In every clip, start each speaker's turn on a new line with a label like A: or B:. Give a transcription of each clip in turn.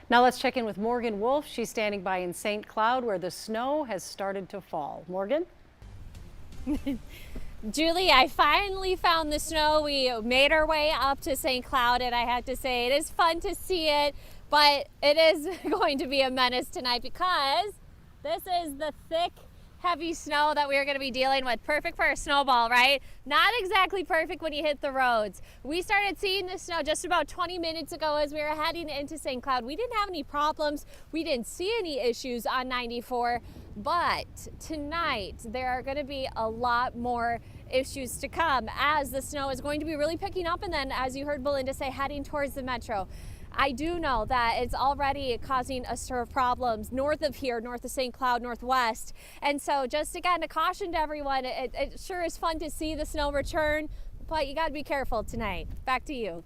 A: Now let's check in with Morgan Wolf. She's standing by in St. Cloud where the snow has started to fall. Morgan?
B: Julie, I finally found the snow. We made our way up to St. Cloud, and I have to say it is fun to see it, but it is going to be a menace tonight because this is the thick, heavy snow that we are going to be dealing with. Perfect for a snowball, right? Not exactly perfect when you hit the roads. We started seeing the snow just about 20 minutes ago as we were heading into St. Cloud. We didn't have any problems. We didn't see any issues on 94, but tonight there are going to be a lot more issues to come as the snow is going to be really picking up, and then, as you heard Belinda say, heading towards the metro. I do know that it's already causing a stir of problems north of here, north of St. Cloud, northwest. And so just again, a caution to everyone, it sure is fun to see the snow return, but you got to be careful tonight. Back to you.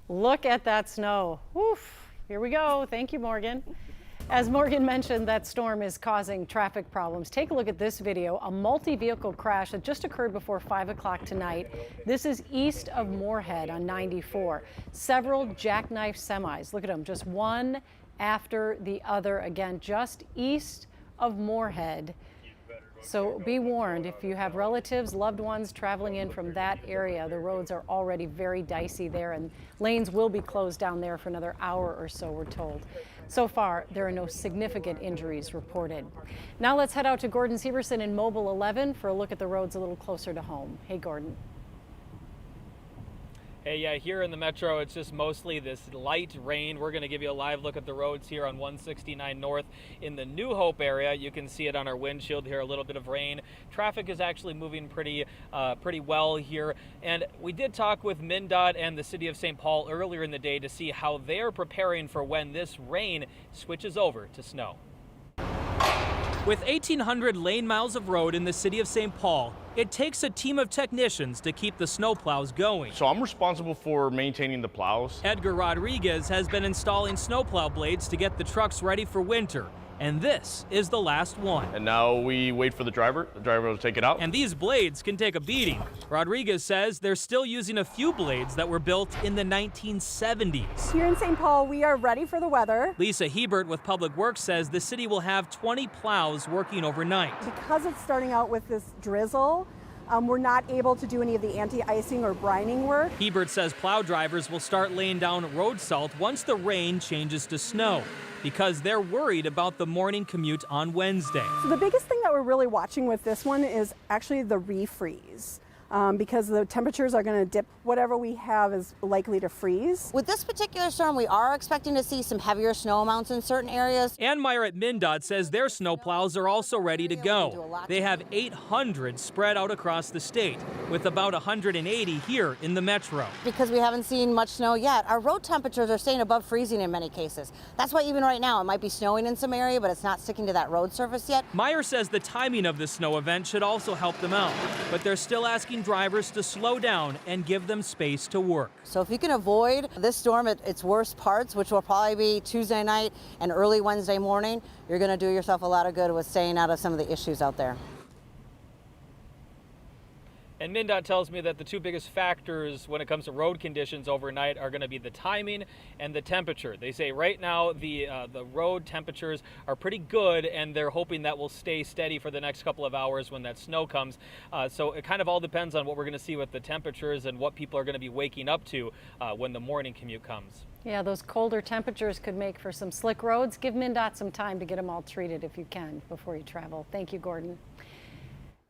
A: Look at that snow. Oof. Here we go. Thank you, Morgan. As Morgan mentioned, that storm is causing traffic problems. Take a look at this video. A multi-vehicle crash that just occurred before 5 o'clock tonight. This is east of Moorhead on 94. Several jackknife semis. Look at them, just one after the other. Again, just east of Moorhead. So be warned, if you have relatives, loved ones traveling in from that area, the roads are already very dicey there, and lanes will be closed down there for another hour or so, we're told. So far, there are no significant injuries reported. Now let's head out to Gordon Severson in Mobile 11 for a look at the roads a little closer to home. Hey, Gordon.
C: Hey, yeah, here in the metro, it's just mostly this light rain. We're going to give you a live look at the roads here on 169 North in the New Hope area. You can see it on our windshield here, a little bit of rain. Traffic is actually moving pretty well here. And we did talk with MnDOT and the city of St. Paul earlier in the day to see how they're preparing for when this rain switches over to snow. With 1,800 lane miles of road in the city of St. Paul, it takes a team of technicians to keep the snowplows going.
D: So I'm responsible for maintaining the plows.
C: Edgar Rodriguez has been installing snowplow blades to get the trucks ready for winter. And this is the last one.
D: And now we wait for the driver. The driver will take it out.
C: And these blades can take a beating. Rodriguez says they're still using a few blades that were built in the 1970s.
E: Here in St. Paul, we are ready for the weather.
C: Lisa Hebert with Public Works says the city will have 20 plows working overnight.
E: Because it's starting out with this drizzle, we're not able to do any of the anti-icing or brining work.
C: Hebert says plow drivers will start laying down road salt once the rain changes to snow, because they're worried about the morning commute on Wednesday.
E: So the biggest thing that we're really watching with this one is actually the refreeze. Because the temperatures are going to dip, whatever we have is likely to freeze.
F: With this particular storm, we are expecting to see some heavier snow amounts in certain areas.
C: Ann Meyer at MnDOT says their snowplows are also ready to go. They have 800 spread out across the state, with about 180 here in the metro.
F: Because we haven't seen much snow yet, our road temperatures are staying above freezing in many cases. That's why even right now it might be snowing in some area, but it's not sticking to that road surface yet.
C: Meyer says the timing of the snow event should also help them out, but they're still asking drivers to slow down and give them space to work.
F: So if you can avoid this storm at its worst parts, which will probably be Tuesday night and early Wednesday morning, you're going to do yourself a lot of good with staying out of some of the issues out there.
C: And MnDOT tells me that the two biggest factors when it comes to road conditions overnight are going to be the timing and the temperature. They say right now the road temperatures are pretty good, and they're hoping that will stay steady for the next couple of hours when that snow comes. So it kind of all depends on what we're going to see with the temperatures and what people are going to be waking up to when the morning commute comes.
A: Yeah, those colder temperatures could make for some slick roads. Give MnDOT some time to get them all treated if you can before you travel. Thank you, Gordon.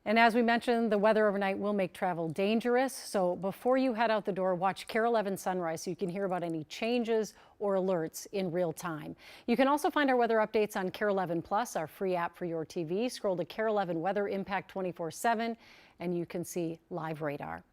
A: And as we mentioned, the weather overnight will make travel dangerous. So before you head out the door, watch KARE 11 Sunrise so you can hear about any changes or alerts in real time. You can also find our weather updates on KARE 11 Plus, our free app for your TV. Scroll to KARE 11 Weather Impact 24/7 and you can see live radar.